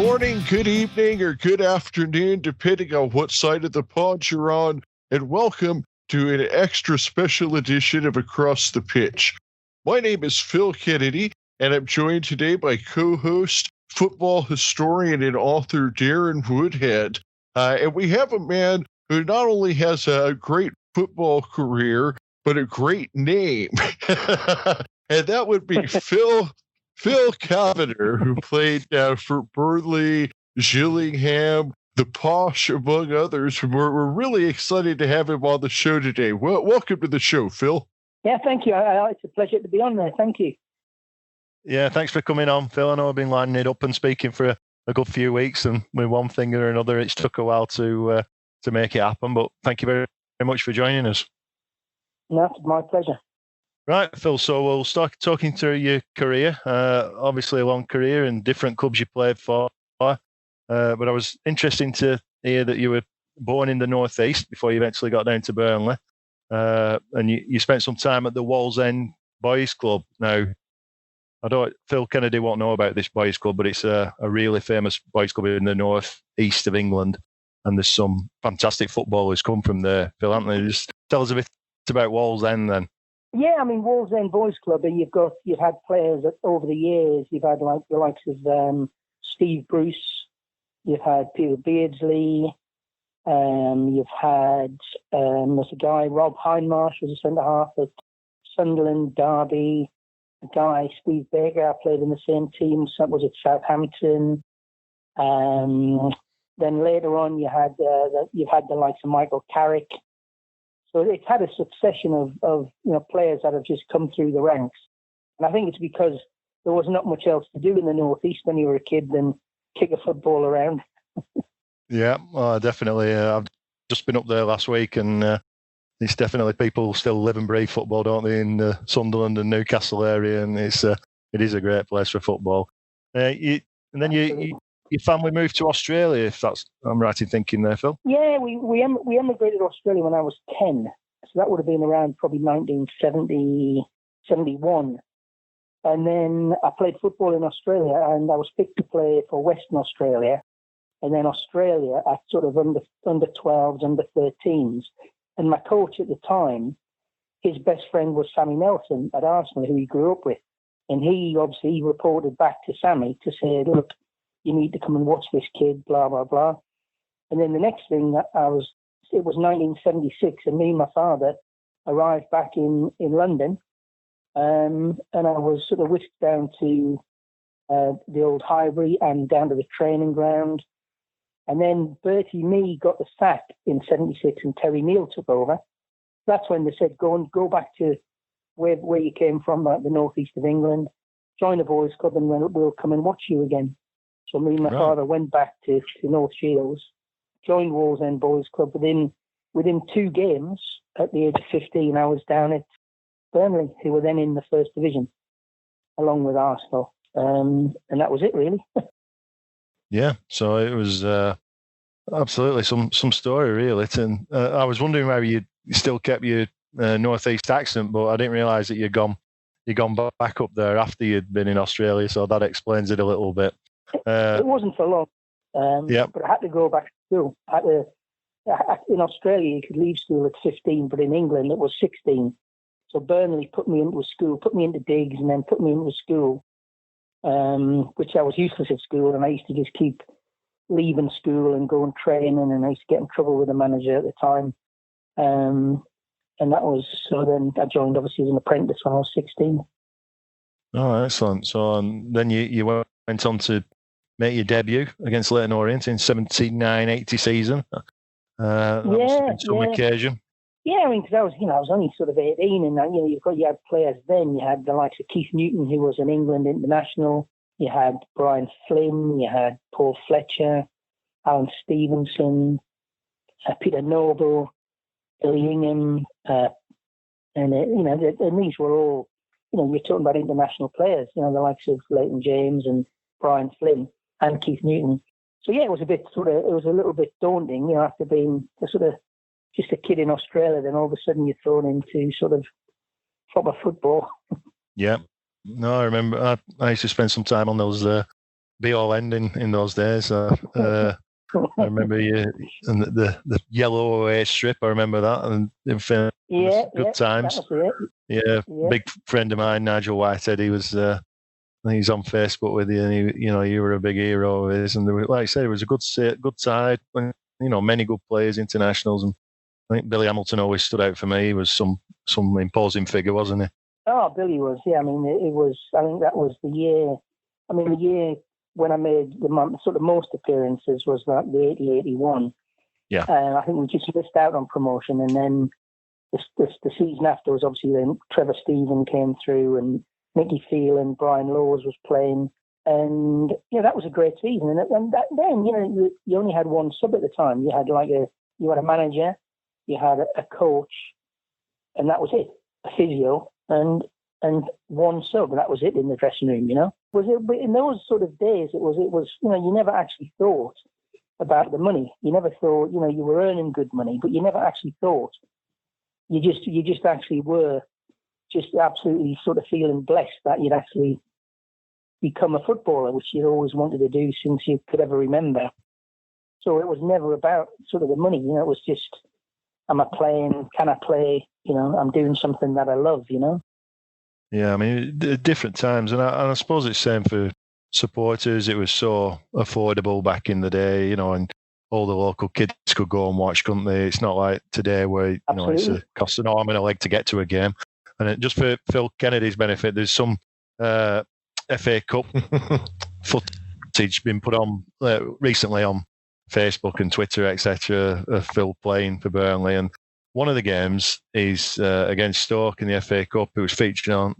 morning, good evening, or good afternoon, depending on what side of the pond you're on, and welcome to an extra special edition of Across the Pitch. My name is Phil Kennedy, and I'm joined today by co-host, football historian, and author Darren Woodhead. And we have a man who not only has a great football career, but a great name. And that would be Phil Cavener, who played for Burnley, Gillingham, the Posh, among others. We're really excited to have him on the show today. Well, welcome to the show, Phil. Yeah, thank you. It's a pleasure to be on there. Thank you. Yeah, thanks for coming on, Phil. I know I've been lining it up and speaking for a good few weeks, and with one thing or another, it's took a while to make it happen. But thank you very much for joining us. No, it's my pleasure. Right, Phil, so we'll start talking through your career. Obviously a long career and different clubs you played for. But I was interested to hear that you were born in the Northeast before you eventually got down to Burnley. And you spent some time at the Wallsend Boys Club. Now, Phil Kennedy won't know about this boys club, but it's a really famous boys club in the northeast of England. And there's some fantastic footballers come from there. Phil, Anthony, just tell us a bit about Wallsend then. Yeah, I mean, Wallsend Boys Club, you've had players over the years. You've had like the likes of Steve Bruce. You've had Peter Beardsley. You've had there's a guy, Rob Hindmarsh, was a centre half at Sunderland, Derby. A guy, Steve Baker, I played in the same team. Was at Southampton. Then later on, you've had the likes of Michael Carrick. So it's had a succession of players that have just come through the ranks. And I think it's because there was not much else to do in the Northeast when you were a kid than kick a football around. Yeah, definitely. I've just been up there last week, and it's definitely people still live and breathe football, don't they, in the Sunderland and Newcastle area, and it is a great place for football. Your family moved to Australia, if I'm right in thinking there, Phil? Yeah, we emigrated to Australia when I was 10. So that would have been around probably 1970, 71. And then I played football in Australia, and I was picked to play for Western Australia. And then Australia at sort of under 12s, under 13s. And my coach at the time, his best friend was Sammy Nelson at Arsenal, who he grew up with. And he obviously reported back to Sammy to say, look, you need to come and watch this kid, blah, blah, blah. And then the next thing it was 1976, and me and my father arrived back in London. And I was sort of whisked down to the old Highbury and down to the training ground. And then Bertie Mee got the sack in 76 and Terry Neal took over. That's when they said, go back to where you came from, like the northeast of England, join the boys club, and we'll come and watch you again. So me and my father went back to North Shields, joined Wallsend Boys Club. Within 2 games, at the age of 15, I was down at Burnley, who were then in the first division, along with Arsenal. And that was it, really. Yeah, so it was absolutely some story, really. And I was wondering why you still kept your northeast accent, but I didn't realise that you'd gone back up there after you'd been in Australia. So that explains it a little bit. It wasn't for long, but I had to go back to school. In Australia, you could leave school at 15, but in England it was 16. So Burnley put me into digs, and then put me into school. Which I was useless at school, and I used to just keep leaving school and going training, and I used to get in trouble with the manager at the time. And that was, so then I joined obviously as an apprentice when I was 16. Oh, excellent. So then you went on to make your debut against Leyton Orient in 79-80 season. That was some occasion. Yeah, I mean, because I was only sort of 18, and you had players then. You had the likes of Keith Newton, who was an England international. You had Brian Flynn. You had Paul Fletcher, Alan Stevenson, Peter Noble, Billy Ingham, and these were all, you're talking about international players. The likes of Leighton James and Brian Flynn and Keith Newton. So yeah, it was a little bit daunting, after being just a kid in Australia, then all of a sudden you're thrown into sort of proper football. Yeah. No, I remember I used to spend some time on those be all end in those days. I remember you and the yellow away strip. I remember that, and good times. Yeah, big friend of mine, Nigel Whitehead. He was. I think he's on Facebook with you, and you were a big hero of his. And there were, like I said, it was a good side. Many good players, internationals, and I think Billy Hamilton always stood out for me. He was some imposing figure, wasn't he? Oh, Billy was. Yeah, I mean, it was. I think that was the year. I mean, the year when I made the sort of most appearances was like the 80-81. Yeah. I think we just missed out on promotion, and then the season after was obviously then Trevor Stephen came through, and Nicky Field and Brian Laws was playing, and that was a great season. And then you only had one sub at the time. You had a manager, you had a coach, and that was it. A physio and one sub, and that was it in the dressing room. Was it? But in those sort of days, it was. You never actually thought about the money. You never thought you were earning good money, but you never actually thought. You just actually were. Just absolutely sort of feeling blessed that you'd actually become a footballer, which you'd always wanted to do since you could ever remember. So it was never about sort of the money, it was just, am I playing? Can I play? I'm doing something that I love, Yeah, I mean, different times. And I suppose it's the same for supporters. It was so affordable back in the day, and all the local kids could go and watch, couldn't they? It's not like today where, it costs an arm and a leg to get to a game. And just for Phil Kennedy's benefit, there's some FA Cup footage been put on recently on Facebook and Twitter, etc., of Phil playing for Burnley. And one of the games is against Stoke in the FA Cup. It was featured on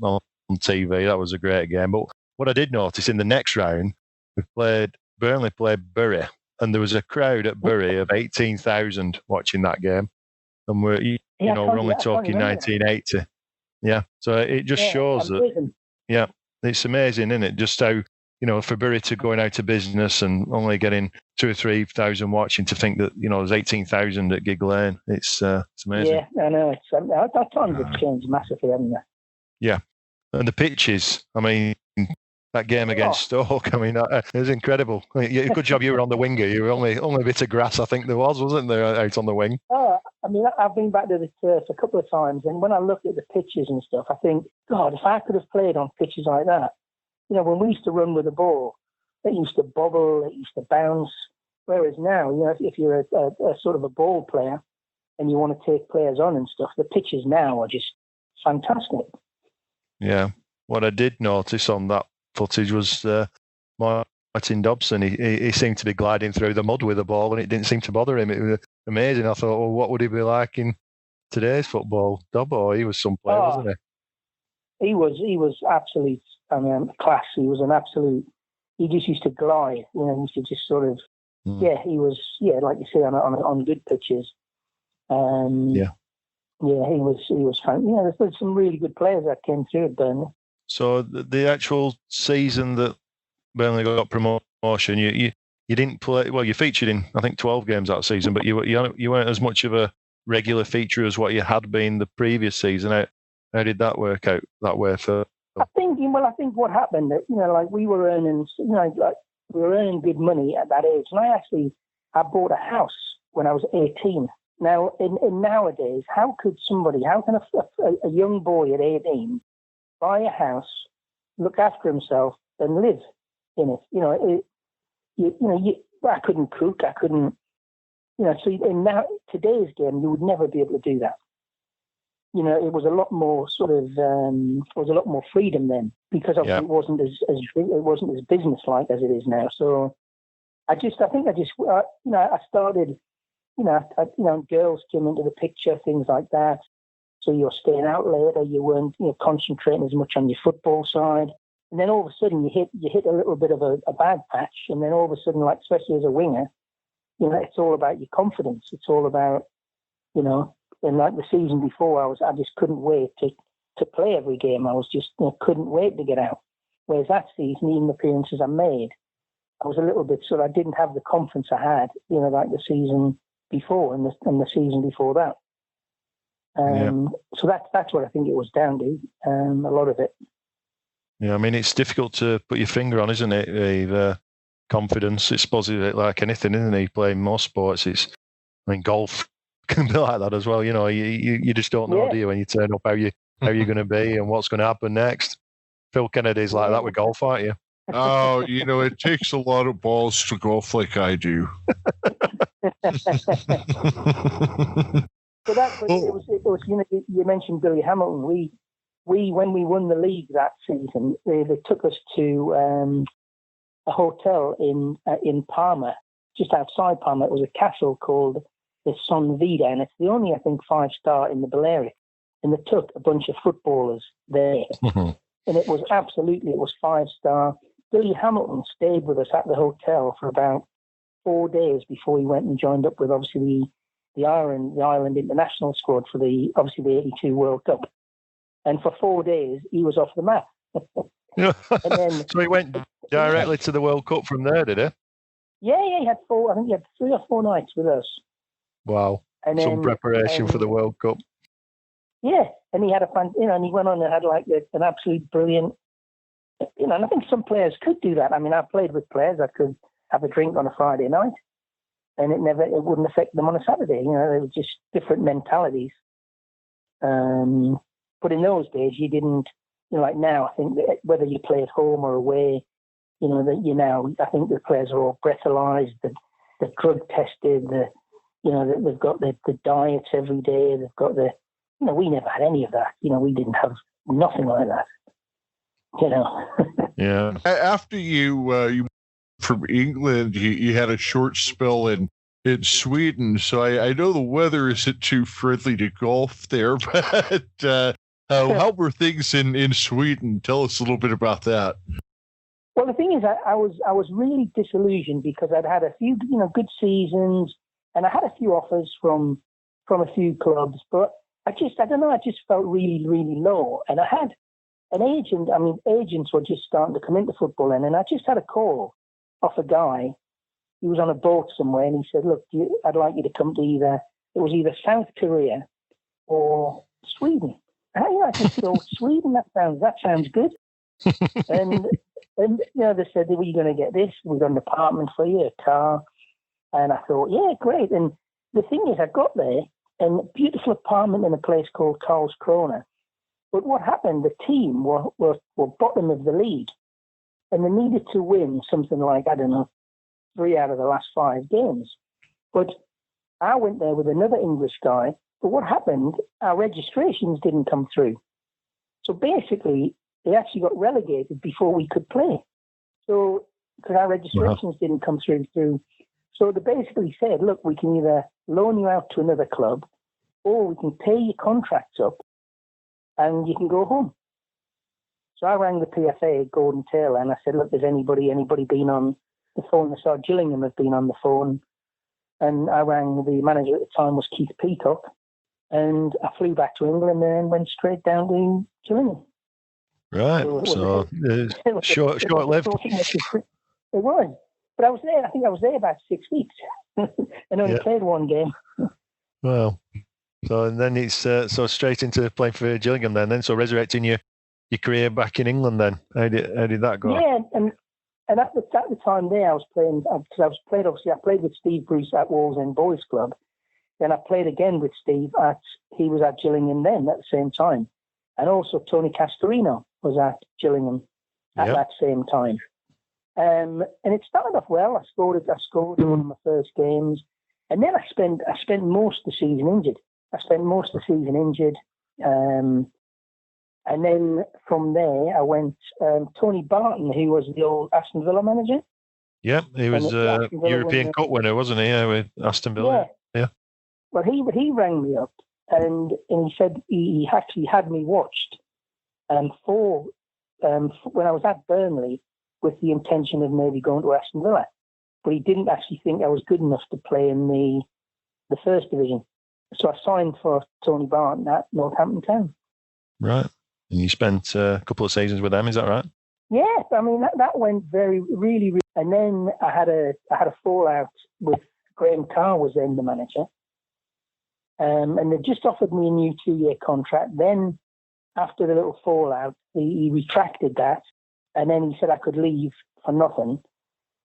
TV. That was a great game. But what I did notice in the next round, Burnley played Bury, and there was a crowd at Bury of 18,000 watching that game. And we're only talking 1980. Yeah, so it just shows that. Yeah, it's amazing, isn't it? Just how for Bury to going out of business and only getting 2,000 or 3,000 watching, to think that there's 18,000 at Gig Lane. It's amazing. Yeah, I know. That times have changed massively, haven't they? Yeah, and the pitches. I mean, that game against Stoke. I mean, it was incredible. Good job you were on the winger. You were only a bit of grass, I think there wasn't there, out on the wing? Oh, I mean, I've been back to the turf a couple of times, and when I look at the pitches and stuff, I think, God, if I could have played on pitches like that, when we used to run with the ball, it used to bobble, it used to bounce. Whereas now, if you're a sort of a ball player and you want to take players on and stuff, the pitches now are just fantastic. Yeah. What I did notice on that footage was Martin Dobson. He seemed to be gliding through the mud with the ball, and it didn't seem to bother him. It was amazing. I thought, well, what would he be like in today's football? Dobbo, he was some player, wasn't he? He was absolute class. He was an absolute. He just used to glide. He used to just sort of. He was. Like you say, on good pitches. He was fun. There's some really good players that came through at Burnley. So the actual season that Burnley got promotion, you didn't play. Well, you featured in I think 12 games that season, but you weren't as much of a regular feature as what you had been the previous season. How did that work out that way for? I think what happened, we were earning, we were earning good money at that age, and I bought a house when I was 18. Now, in nowadays, how can a young boy at 18 buy a house, look after himself, and live in it? I couldn't cook. I couldn't, So in today's game, you would never be able to do that. It was a lot more freedom then, because obviously it wasn't as business-like as it is now. So I started. Girls came into the picture, things like that. So you're staying out later. You weren't, concentrating as much on your football side. And then all of a sudden you hit a little bit of a bad patch. And then all of a sudden, like especially as a winger, it's all about your confidence. It's all about, and like the season before, I just couldn't wait to play every game. I was just couldn't wait to get out. Whereas that season, even the appearances I made, I was a little bit I didn't have the confidence I had, like the season before and the season before that. So that's what I think it was down to, a lot of it. Yeah, I mean, it's difficult to put your finger on, isn't it? confidence. It's supposedly like anything, isn't it? Playing most sports, golf can be like that as well. You just don't know, do you, when you turn up, how you're going to be and what's going to happen next. Phil Kennedy's like that with golf, aren't you? Oh, it takes a lot of balls to golf like I do. So it was you mentioned Billy Hamilton. We when we won the league that season, they took us to a hotel in Parma, just outside Parma. It was a castle called the Son Vida, and it's the only, I think, 5-star in the Balearic. And they took a bunch of footballers there, and it was 5-star. Billy Hamilton stayed with us at the hotel for about 4 days before he went and joined up with obviously the Ireland international squad for the 82 World Cup. And for 4 days, he was off the map. And then, so he went directly to the World Cup from there, did he? Yeah, he had 3 or 4 nights with us. Wow. And some preparation for the World Cup. Yeah, and he had and he went on and had like an absolute brilliant, and I think some players could do that. I mean, I played with players that could have a drink on a Friday night, and it wouldn't affect them on a Saturday. They were just different mentalities. But in those days, you didn't, like now, I think that whether you play at home or away, I think the players are all breathalyzed, they're drug tested, they've got the diets every day, they've got we never had any of that. We didn't have nothing like that. Yeah. After you from England, you had a short spell in Sweden, so I know the weather isn't too friendly to golf there, but how were things in Sweden? Tell us a little bit about that. Well, the thing is, I was really disillusioned because I'd had a few good seasons, and I had a few offers from a few clubs, but I don't know, I just felt really, really low. And I had an agent. I mean, agents were just starting to come into football then, and I just had a call off a guy. He was on a boat somewhere, and he said, "Look, I'd like you to come to either South Korea or Sweden." And I just thought, Sweden, that sounds good. and they said, "Were you going to get this? We've got an apartment for you, a car." And I thought, yeah, great. And the thing is, I got there, and a beautiful apartment in a place called Karlskrona. But what happened, the team were bottom of the league, and they needed to win something like, 3 out of the last 5 games. But I went there with another English guy, but what happened, our registrations didn't come through. So basically, they actually got relegated before we could play. So, because our registrations didn't come through. So they basically said, look, we can either loan you out to another club, or we can pay your contracts up and you can go home. So I rang the PFA, Gordon Taylor, and I said, look, has anybody been on the phone? They saw Gillingham had been on the phone. And I rang, the manager at the time was Keith Peacock, and I flew back to England and then went straight down to Gillingham. Right, so short-lived. It was. But I was there, I think I was there about 6 weeks and only played 1 game. Well, so and then it's so straight into playing for Gillingham then, so resurrecting your career back in England then. How did that go? Yeah, and at the time there I was playing, because I played with Steve Bruce at Wallsend Boys Club. Then I played again with Steve he was at Gillingham then at the same time. And also Tony Castorino was at Gillingham at that same time. And it started off well. I scored in one of my first games, and then I spent most of the season injured. And then from there, I went. Tony Barton, who was the old Aston Villa manager. Yeah, he was European Cup winner, wasn't he? Yeah, with Aston Villa. Yeah. Well, he rang me up, and he said he actually had me watched for when I was at Burnley, with the intention of maybe going to Aston Villa. But he didn't actually think I was good enough to play in the first division. So I signed for Tony Barton at Northampton Town. Right. And you spent a couple of seasons with them, is that right? Yeah, I mean, that went really, really... And then I had a fallout with Graham Carr was then the manager. And they just offered me a new 2-year contract. Then, after the little fallout, he retracted that. And then he said I could leave for nothing.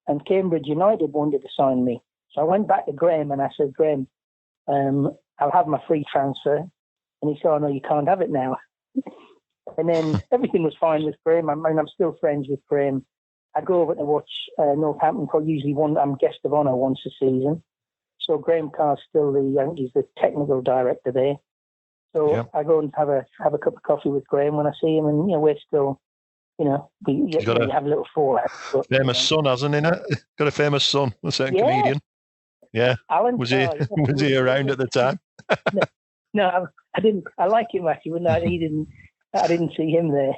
and Cambridge United wanted to sign me. So I went back to Graham and I said, Graham, I'll have my free transfer. And he said, oh, no, you can't have it now. And then everything was fine with Graham. I mean, I'm still friends with Graham. I go over to watch Northampton for usually I'm guest of honour once a season. So Graham Carr's still he's the technical director there. So I go and have a cup of coffee with Graham when I see him, and we're still, we have a little fallout. Famous son, hasn't he? Got a famous son, a certain comedian. Yeah. Alan was he around at the time? No, I didn't. I like him actually, but I didn't see him there.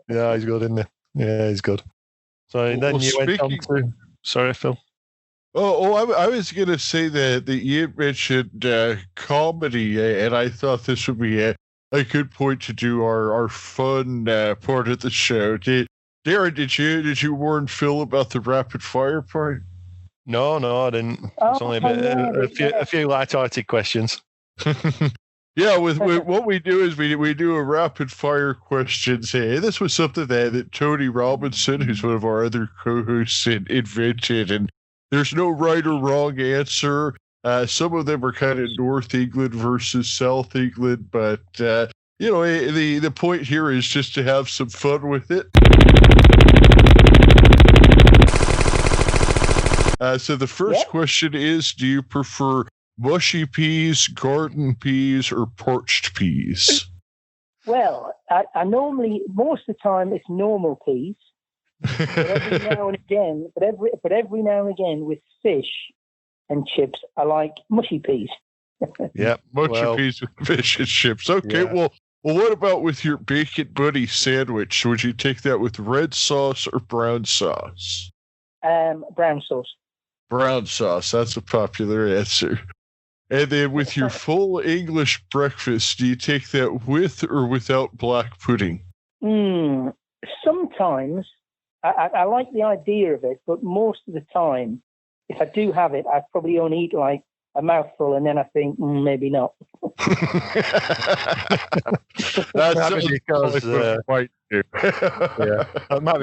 Yeah, he's good, isn't he? Yeah, he's good. So then you went on to. Sorry, Phil. I was going to say that you mentioned comedy, and I thought this would be a good point to do our fun part of the show. Darren, did you warn Phil about the rapid fire part? No, I didn't. It's only a few light-hearted questions. Yeah, with what we do is we do a rapid fire questions. Hey, this was something that Tony Robinson, who's one of our other co-hosts, invented, and there's no right or wrong answer. Some of them are kind of North England versus South England, but the point here is just to have some fun with it. So the first question is, do you prefer mushy peas, garden peas, or parched peas? Well, I normally, most of the time, it's normal peas. But every now and again, with fish and chips, I like mushy peas. Yeah, mushy peas with fish and chips. Okay, well, what about with your bacon buddy sandwich? Would you take that with red sauce or brown sauce? Brown sauce. Brown sauce, that's a popular answer. And then with your full English breakfast, do you take that with or without black pudding? Sometimes. I like the idea of it, but most of the time, if I do have it, I probably only eat like a mouthful, and then I think, maybe not. That's because that might be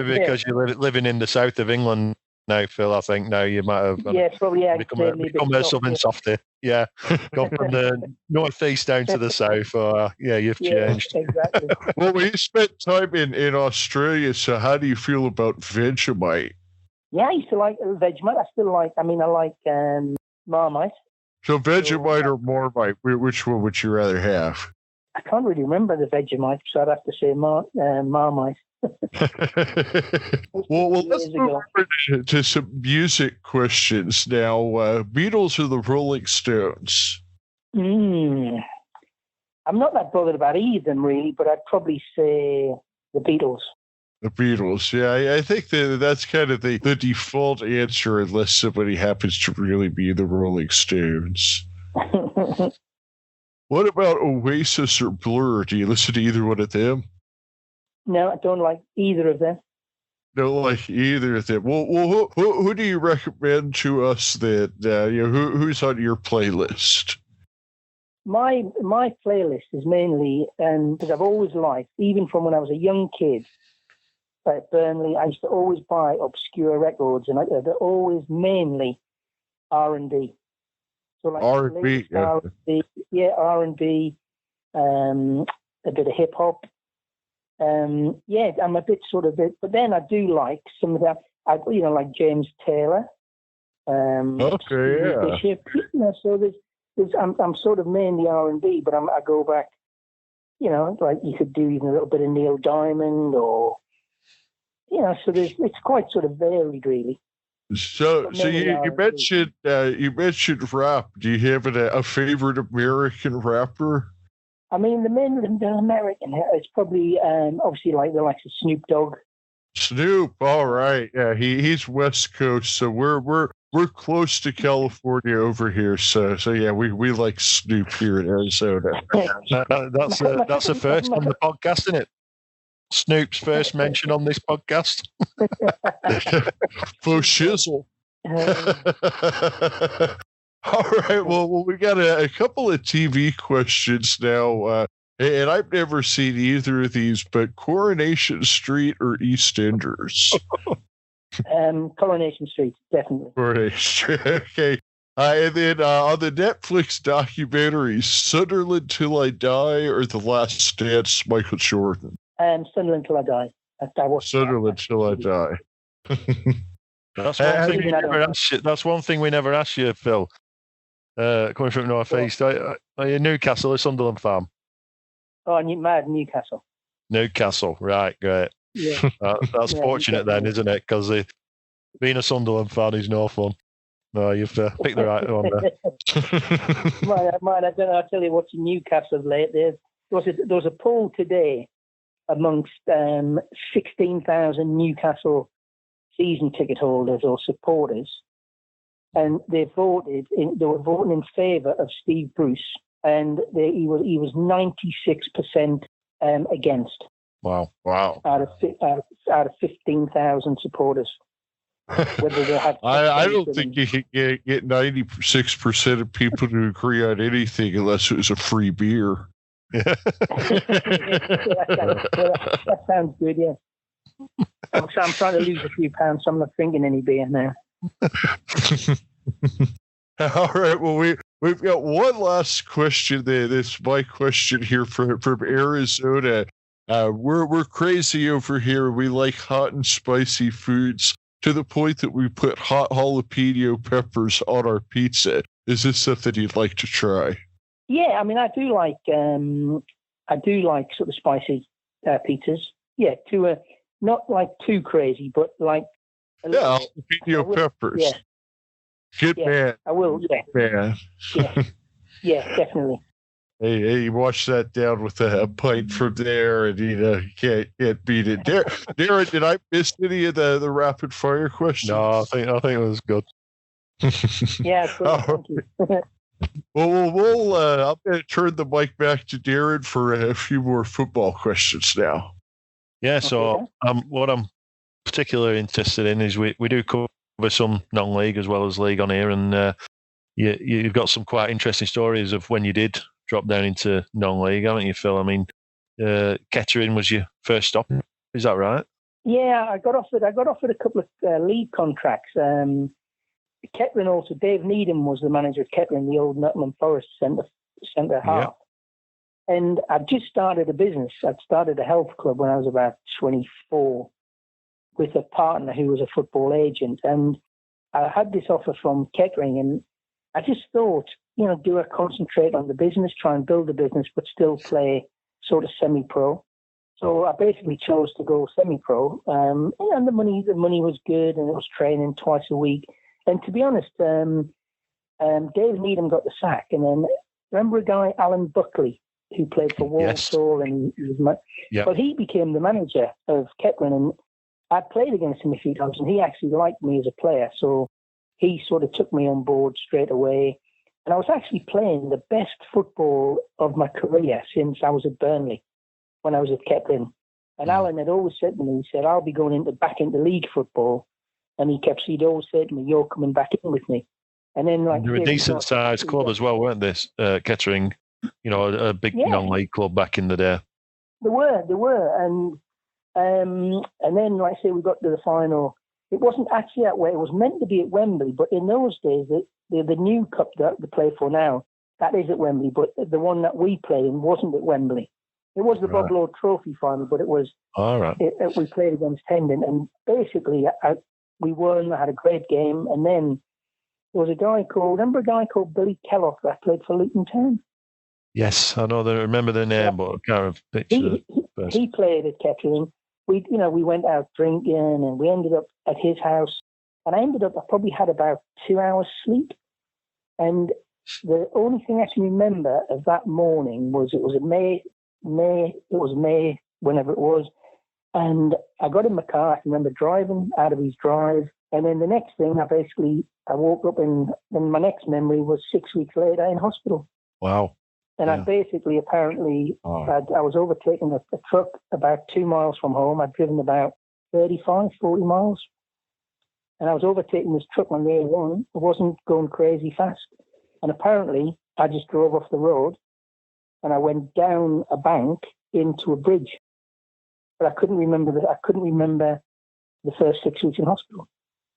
because you're living in the south of England now, Phil. I think now you might have become a southern softy. Yeah, gone from the northeast down to the south. You've changed. Exactly. Well, we spent time in Australia, so how do you feel about Vegemite? Yeah, I used to like Vegemite. I still like. I like Marmite. So Vegemite or Marmite? Which one would you rather have? I can't really remember the Vegemite, so I'd have to say Marmite. well, let's move over to some music questions now. Beatles or the Rolling Stones? I'm not that bothered about either of them, really, but I'd probably say the Beatles. The Beatles, yeah. I think that's kind of the default answer unless somebody happens to really be the Rolling Stones. What about Oasis or Blur? Do you listen to either one of them? No, I don't like either of them. Don't like either of them. Well, who do you recommend to us that who's on your playlist? My playlist is mainly because I've always liked, even from when I was a young kid at Burnley, I used to always buy obscure records, and they're always mainly R&B. So like R&B, R&B, a bit of hip hop. I'm a bit but then I do like some of that. Like James Taylor. Bishop. So I'm sort of mainly R&B, but I go back. Like you could do even a little bit of Neil Diamond, or so it's quite sort of varied, really. So you mentioned rap. Do you have a favorite American rapper? I mean, the American is probably obviously like the likes of Snoop Dogg. Snoop, all right, yeah, he's West Coast, so we're close to California over here. So yeah, we like Snoop here in Arizona. That's the first on the podcast, isn't it? Snoop's first mention on this podcast. For shizzle. All right, well, we got a couple of TV questions now, and I've never seen either of these, but Coronation Street or EastEnders? Coronation Street, definitely. Coronation. Okay. And then on the Netflix documentaries, Sunderland Till I Die or The Last Dance, Michael Jordan? Sunderland Till I Die. I watched Sunderland Till I Die. That's one thing we never asked you. That's one thing we never asked you, Phil. Coming from North East, are you a Newcastle or Sunderland fan? Oh, mad Newcastle. Newcastle, right? Great. Yeah. That's fortunate then, isn't it? Because being a Sunderland fan is no fun. No, you've picked the right one there. Mine, I don't know. I'll tell you what's in Newcastle of late. There was a poll today amongst 16,000 Newcastle season ticket holders or supporters, and they were voting in favour of Steve Bruce, and he was 96% against. Wow! Out of 15,000 supporters. Whether they have I don't think you could get 96% of people to agree on anything unless it was a free beer. Yeah. That sounds good, yeah. I'm trying to lose a few pounds, so I'm not drinking any beer now. All right, well, we've got one last question there. This is my question here from Arizona. We're crazy over here. We like hot and spicy foods to the point that we put hot jalapeno peppers on our pizza. Is this something you'd like to try? Yeah, I mean, I do like sort of spicy pizzas. Yeah, not like too crazy, but like jalapeno peppers. Yeah, good man. I will. Yeah, man. Yeah, definitely. Hey, wash that down with a pint from there, and you can't beat it. Darren, did I miss any of the rapid fire questions? No, I think it was good. Yeah, thank you. Well, I'm going to turn the mic back to Darren for a few more football questions now. Yeah, so what I'm particularly interested in is we do cover some non-league as well as league on here, and you've got some quite interesting stories of when you did drop down into non-league, haven't you, Phil? I mean, Kettering was your first stop. Is that right? Yeah, I got offered a couple of league contracts. Kettering also, Dave Needham was the manager of Kettering, the old Nottingham Forest centre half. Yeah. And I'd just started a business. I'd started a health club when I was about 24 with a partner who was a football agent. And I had this offer from Kettering, and I just thought, do I concentrate on the business, try and build a business, but still play sort of semi-pro? So I basically chose to go semi-pro, and the money was good, and it was training twice a week. And to be honest, Dave Needham got the sack, and then remember a guy, Alan Buckley, who played for Walsall, and he became the manager of Kettering, and I'd played against him a few times, and he actually liked me as a player, so he sort of took me on board straight away. And I was actually playing the best football of my career since I was at Burnley, when I was at Kettering. And Alan had always said to me, he said, I'll be going back into league football. And he'd always said to me, you're coming back in with me. And then you're a decent sized club as well, weren't this? Kettering, a big non-league club back in the day. They were. And then, like I say, we got to the final. It wasn't actually that way. It was meant to be at Wembley, but in those days, the new cup that they play for now, that is at Wembley, but the one that we played in wasn't at Wembley. It was the Bob Lord Trophy final, but it was. All right. We played against Hendon, and basically, we won. I had a great game, and then there was a guy called Billy Kellogg that played for Luton Town. Yes, I know. I remember the name, but I can't picture he played at Kettering. We went out drinking, and we ended up at his house. And I probably had about 2 hours sleep. And the only thing I can remember of that morning was it was May, whenever it was. And I got in my car. I can remember driving out of his drive. And then the next thing, I woke up and my next memory was 6 weeks later in hospital. Wow. And I basically, apparently, I was overtaking a truck about 2 miles from home. I'd driven about 35, 40 miles. And I was overtaking this truck on the A1. It wasn't going crazy fast. And apparently, I just drove off the road and I went down a bank into a bridge. But I couldn't remember the first 6 weeks in hospital.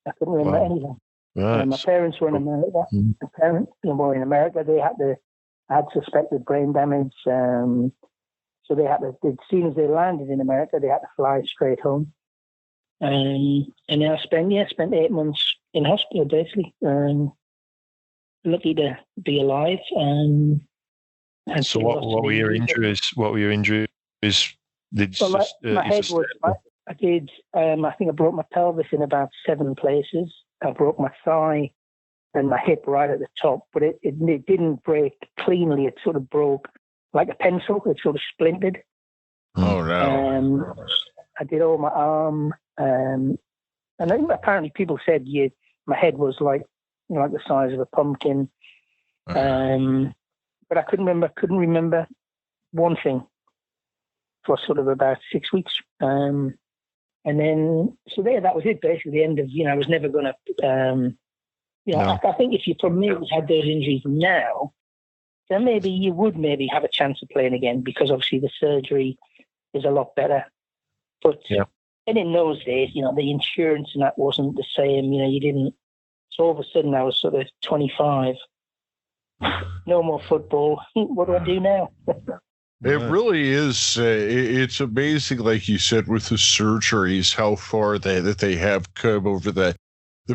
I couldn't remember anything. Right. My parents were in America. My parents were in America. They had suspected brain damage. So they had to, as soon as they landed in America, they had to fly straight home. And then I spent 8 months in hospital, basically. Lucky to be alive. So what were your injuries? What were your injuries? My head was. I did. I think I broke my pelvis in about 7 places. I broke my thigh and my hip right at the top, but it didn't break cleanly. It sort of broke like a pencil. It sort of splintered. Oh no! I did all my arm, and then apparently people said my head was like the size of a pumpkin. But I couldn't remember one thing for sort of about 6 weeks. And then, so that was it, basically, the end of, I was never going to, I think if you probably had those injuries now, then maybe you would maybe have a chance of playing again, because obviously the surgery is a lot better. But, and in those days, the insurance and that wasn't the same, you didn't, so all of a sudden I was sort of 25, no more football. What do I do now? It really is. It's amazing, like you said, with the surgeries, how far that they have come over the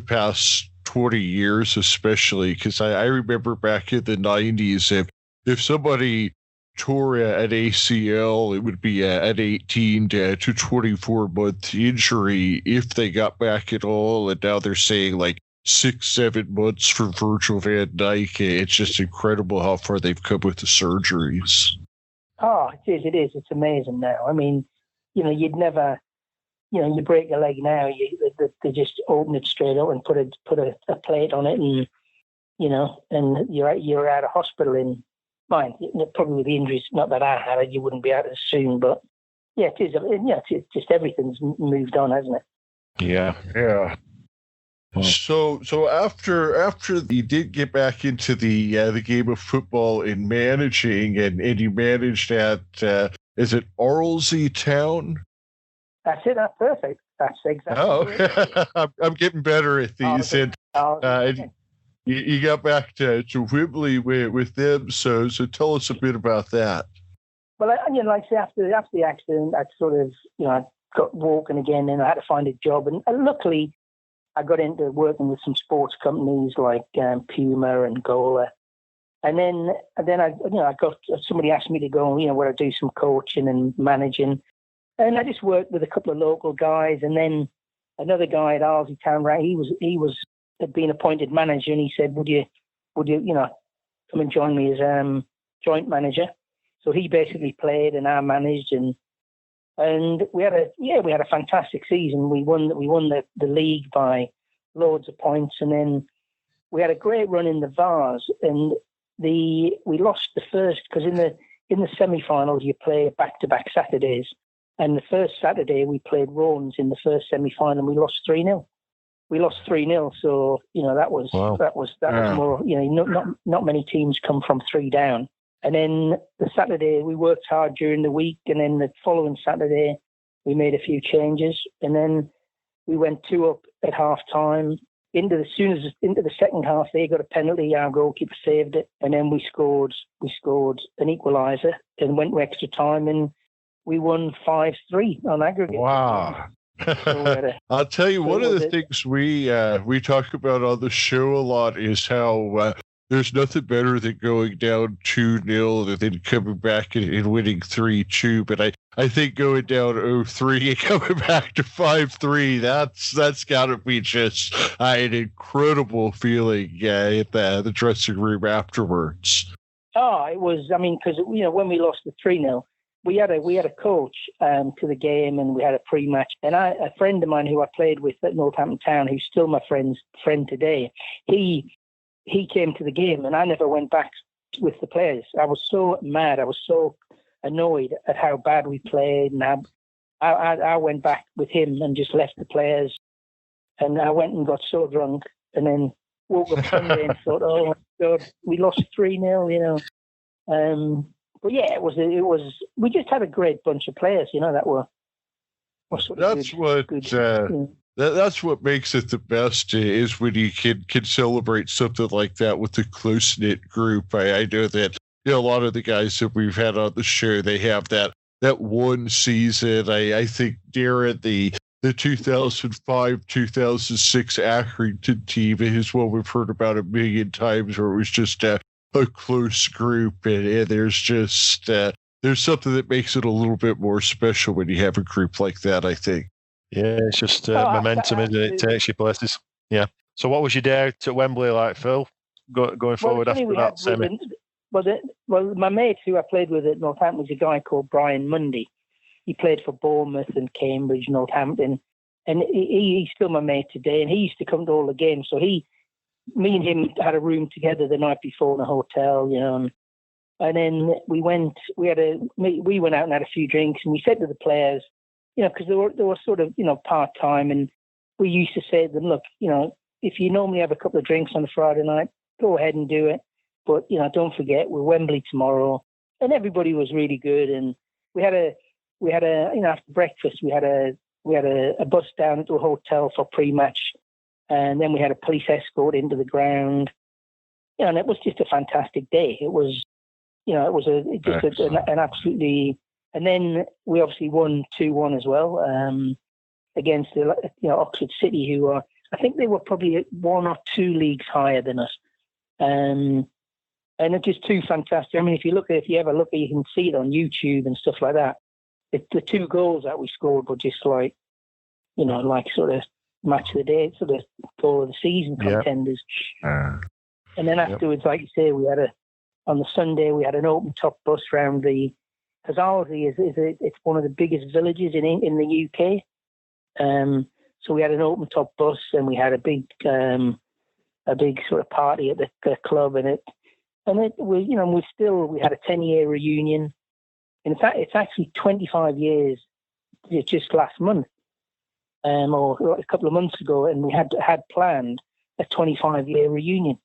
past 20 years, especially. Because I remember back in the 90s, if somebody tore an ACL, it would be an 18 to 24 month injury if they got back at all. And now they're saying like 6-7 months for Virgil van Dijk. It's just incredible how far they've come with the surgeries. Oh, it is. It's amazing now. I mean, you'd never, you break a leg now, they just open it straight up and put a plate on it, and and you're out of hospital in mine. Probably with the injuries, not that I had it, you wouldn't be out as soon, but it is. It's just everything's moved on, hasn't it? Yeah. So after you did get back into the game of football and managing, and you managed at is it Arlesey Town? That's it. That's perfect. That's exactly. Oh, I'm getting better at these. And you got back to Wembley with them. So tell us a bit about that. Well, like I say, after the accident, I sort of I got walking again, and I had to find a job, and luckily I got into working with some sports companies like Puma and Gola, and then I got somebody asked me to go, where I do some coaching and managing, and I just worked with a couple of local guys, and then another guy at Arlesey Town, right? He had been appointed manager, and he said, would you come and join me as joint manager? So he basically played, and I managed, and we had a fantastic season. We won the league by loads of points, and then we had a great run in the Vars. And we lost the first, because in the semi-finals you play back-to-back Saturdays, and the first Saturday we played Roans in the first semi-final, and we lost 3-0. So that was more. Not many teams come from 3 down. And then the Saturday, we worked hard during the week. And then the following Saturday, we made a few changes. And then we went 2 up at half time. Into the second half, they got a penalty. Our goalkeeper saved it. And then we scored an equaliser and went to extra time. And we won 5-3 on aggregate. Wow. I'll tell you, one of the things we talk about on the show a lot is how there's nothing better than going down 2-0 and then coming back and winning 3-2. But I think going down 0-3 and coming back to 5-3, that's got to be just an incredible feeling at the dressing room afterwards. Oh, it was. I mean, because when we lost the 3-0, we had a coach to the game, and we had a pre-match. And a friend of mine who I played with at Northampton Town, who's still my friend today, he came to the game, and I never went back with the players. I was so mad. I was so annoyed at how bad we played, and I went back with him and just left the players. And I went and got so drunk, and then woke up Sunday and thought, oh my God, we lost 3-0, But yeah, it was. We just had a great bunch of players, that were sort of that's good. That's what makes it the best, is when you can celebrate something like that with a close-knit group. I know that a lot of the guys that we've had on the show, they have that one season. I think Darren, the 2005-2006 Accrington team is what we've heard about a million times, where it was just a close group, and there's just there's something that makes it a little bit more special when you have a group like that, I think. Yeah, it's just momentum, isn't it? It takes you places. Yeah. So what was your day out at Wembley like, Phil, going forward after that semi? Well, my mate who I played with at Northampton was a guy called Brian Mundy. He played for Bournemouth and Cambridge, Northampton, and he's still my mate today, and he used to come to all the games. So me and him had a room together the night before in a hotel, and then we went out and had a few drinks, and we said to the players, because they were sort of, part-time, and we used to say to them, look, if you normally have a couple of drinks on a Friday night, go ahead and do it. But, don't forget, we're Wembley tomorrow. And everybody was really good. And we had a after breakfast, we had a bus down to a hotel for pre-match. And then we had a police escort into the ground. And it was just a fantastic day. It was, an absolutely... And then we obviously won 2-1 as well against Oxford City, who are, I think they were probably 1 or 2 leagues higher than us. And it's just two fantastic. I mean, if you ever look at it, you can see it on YouTube and stuff like that. The 2 goals that we scored were just like, like sort of match of the day, sort of goal of the season contenders. And then afterwards, like you say, on the Sunday, we had an open top bus round because Ardsley it's one of the biggest villages in the UK. So we had an open top bus, and we had a big sort of party at the club, we had a 10-year reunion. In fact, it's actually 25 years just last month, or a couple of months ago, and we had planned a 25-year reunion.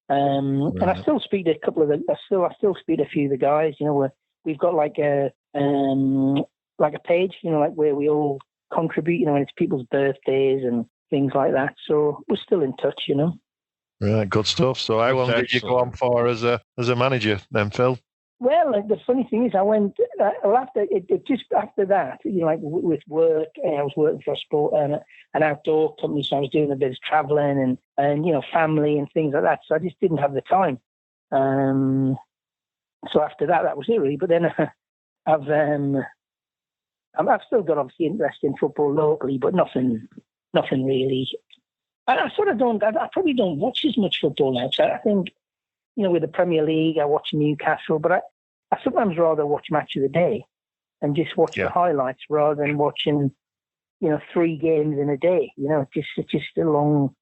And I still speak to a couple of I still speak to a few of the guys. We've got like a page, like where we all contribute, when it's people's birthdays and things like that. So we're still in touch, Right, good stuff. So how long did you go on for as a manager then, Phil? Well, the funny thing is, I went just after that, with work. I was working for an outdoor company, so I was doing a bit of traveling and family and things like that. So I just didn't have the time. So after that was it really. But then I've still got obviously interest in football locally, but nothing really. I probably don't watch as much football now. So I think, with the Premier League, I watch Newcastle, but I sometimes rather watch Match of the Day and just watch the highlights rather than watching, 3 games in a day. It's just a long,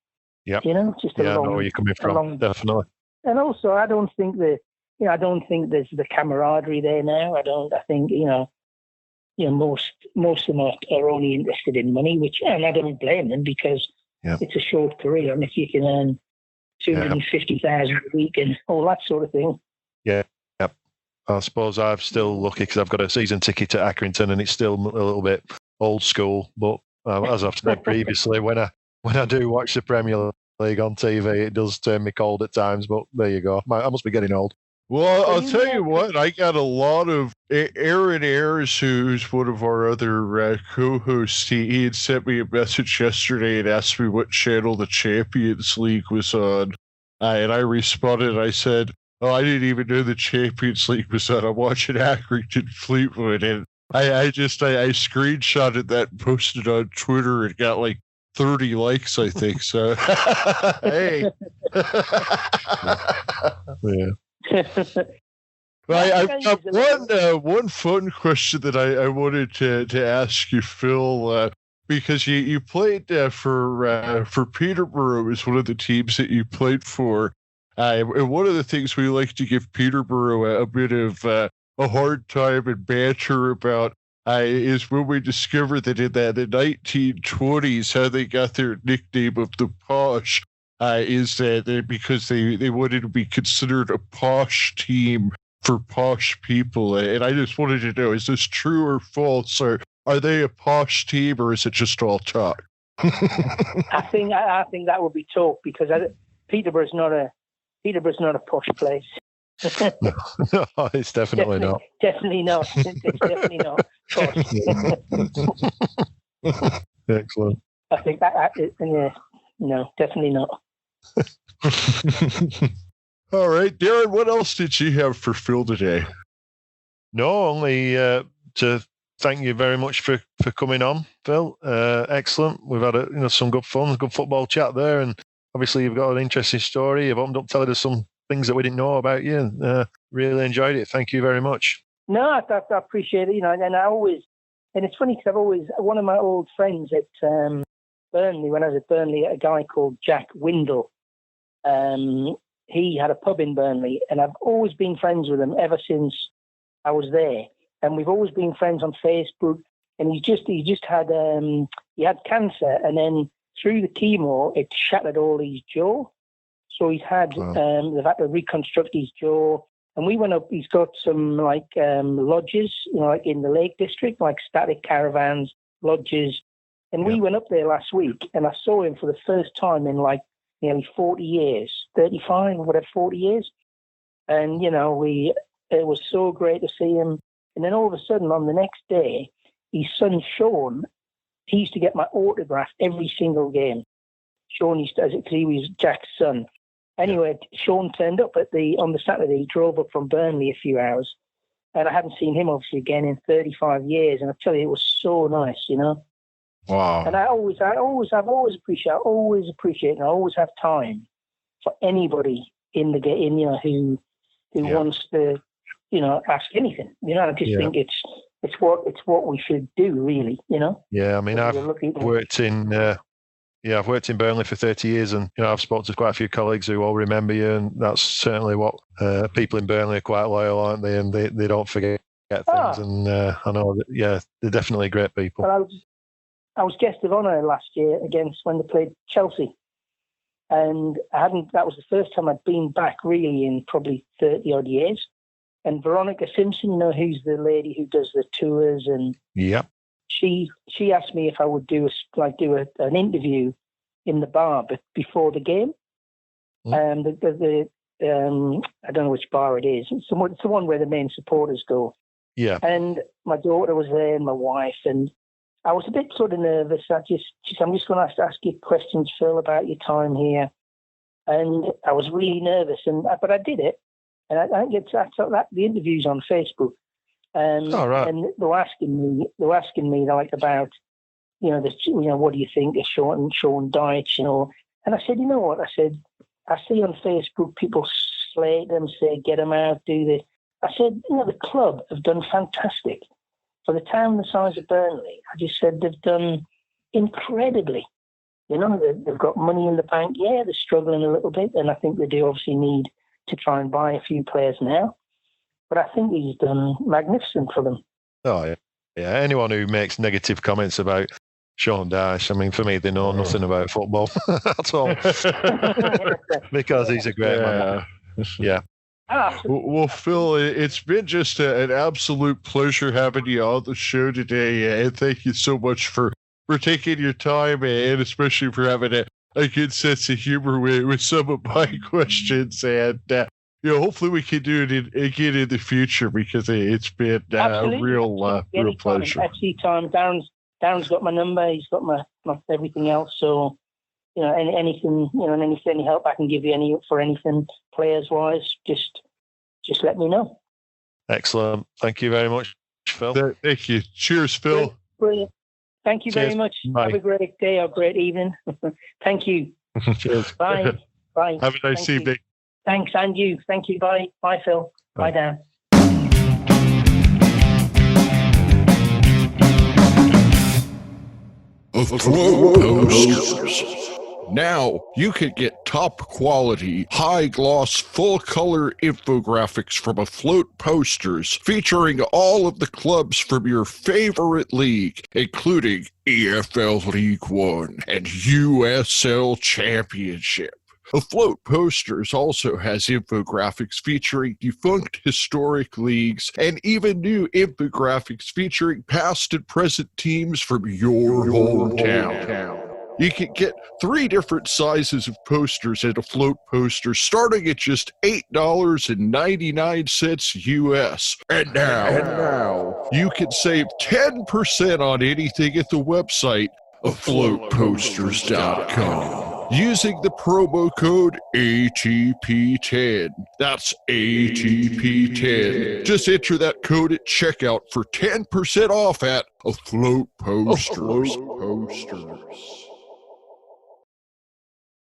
just a long. I know where you're coming from, definitely. And also, I don't think there's the camaraderie there now. I think, most of them are only interested in money, and I don't blame them because it's a short career. And if you can earn 250,000 a week and all that sort of thing. Yeah. Yep. I suppose I'm still lucky because I've got a season ticket at Accrington, and it's still a little bit old school. But as I've said previously, when I do watch the Premier League on TV, it does turn me cold at times. But there you go. I must be getting old. Well, I'll tell you what, I got a lot of Aaron Ayres, who's one of our other co-hosts. He had sent me a message yesterday and asked me what channel the Champions League was on. And I responded, I said, I didn't even know the Champions League was on. I'm watching Accrington Fleetwood. And I screenshotted that and posted on Twitter and got like 30 likes, I think. So, hey. Yeah. Well, I've got one fun question that I wanted to ask you, Phil, because you played for Peterborough as one of the teams that you played for, and one of the things we like to give Peterborough a bit of a hard time and banter about is when we discovered that in the 1920s, how they got their nickname of the Posh. Is that because they wanted to be considered a posh team for posh people. And I just wanted to know, is this true or false? Or are they a posh team, or is it just all talk? I think that would be tough because Peterborough's not a posh place. No, it's definitely not. Definitely not. It's definitely not posh. Excellent. I think no, definitely not. All right, Darren, what else did you have for Phil today? No, only to thank you very much for coming on, Phil. Excellent. We've had some good fun, good football chat there, and obviously you've got an interesting story. You've opened up telling us some things that we didn't know about you, and really enjoyed it. Thank you very much. No, I appreciate it. And it's funny because one of my old friends at Burnley, when I was at Burnley, a guy called Jack Windle. He had a pub in Burnley, and I've always been friends with him ever since I was there. And we've always been friends on Facebook. And he just had he had cancer, and then through the chemo, it shattered all his jaw. So they've had to reconstruct his jaw. And we went up. He's got some lodges, like in the Lake District, like static caravans, lodges. And we went up there last week, and I saw him for the first time in like nearly 40 years, 35 or whatever, 40 years. And, it was so great to see him. And then all of a sudden on the next day, his son, Sean, he used to get my autograph every single game. Sean used to, because he was Jack's son. Anyway, Sean turned up on the Saturday. He drove up from Burnley a few hours. And I hadn't seen him obviously again in 35 years. And I tell you, it was so nice, Wow. And I always appreciate, and I always have time for anybody in the game, who wants to, ask anything. I just think it's what we should do, really. Yeah, I mean, I've worked in Burnley for 30 years, and I've spoken to quite a few colleagues who all remember you, and that's certainly what people in Burnley are quite loyal, aren't they? And they don't forget things, and I know that, they're definitely great people. But I was guest of honour last year when they played Chelsea. And that was the first time I'd been back really in probably 30 odd years. And Veronica Simpson, who's the lady who does the tours, and she asked me if I would do an interview in the bar before the game. And I don't know which bar it is. It's the one where the main supporters go. Yeah. And my daughter was there and my wife, and I was a bit sort of nervous. I'm just going to ask you questions, Phil, about your time here. And I was really nervous, but I did it. And I think the interview's on Facebook. And they were asking me, about, what do you think of Sean Dyche, And I said, you know what? I said, I see on Facebook people slate them, say, get them out, do this. I said, the club have done fantastic. For the town the size of Burnley, I just said they've done incredibly. They've got money in the bank. Yeah, they're struggling a little bit, and I think they do obviously need to try and buy a few players now. But I think he's done magnificent for them. Oh, yeah. Yeah, anyone who makes negative comments about Sean Dyche, I mean, for me, they know nothing about football at all. Because he's a great man. Yeah. Well, Phil, it's been just an absolute pleasure having you on the show today, and thank you so much for taking your time, and especially for having a good sense of humor with some of my questions. And hopefully we can do it again in the future, because it's been a real pleasure. Actually, time. Darren's got my number. He's got my everything else. So anything, any help I can give you for anything players wise, just let me know. Excellent. Thank you very much, Phil. Thank you. Cheers, Phil. Brilliant. Thank you very much. Bye. Have a great day or great evening. Thank you. Cheers. Bye. Bye. Have a nice evening. Thanks, and you. Thank you. Bye. Bye, Phil. Bye, Dan. Float posters. Now you can get top quality, high gloss, full color infographics from Afloat Posters featuring all of the clubs from your favorite league, including EFL League One and USL Championship. Afloat Posters also has infographics featuring defunct historic leagues and even new infographics featuring past and present teams from your hometown. You can get 3 different sizes of posters at a float poster starting at just $8.99 US. And now, you can save 10% on anything at the website afloatposters.com using the promo code ATP10. That's ATP10. Just enter that code at checkout for 10% off at Afloat Posters.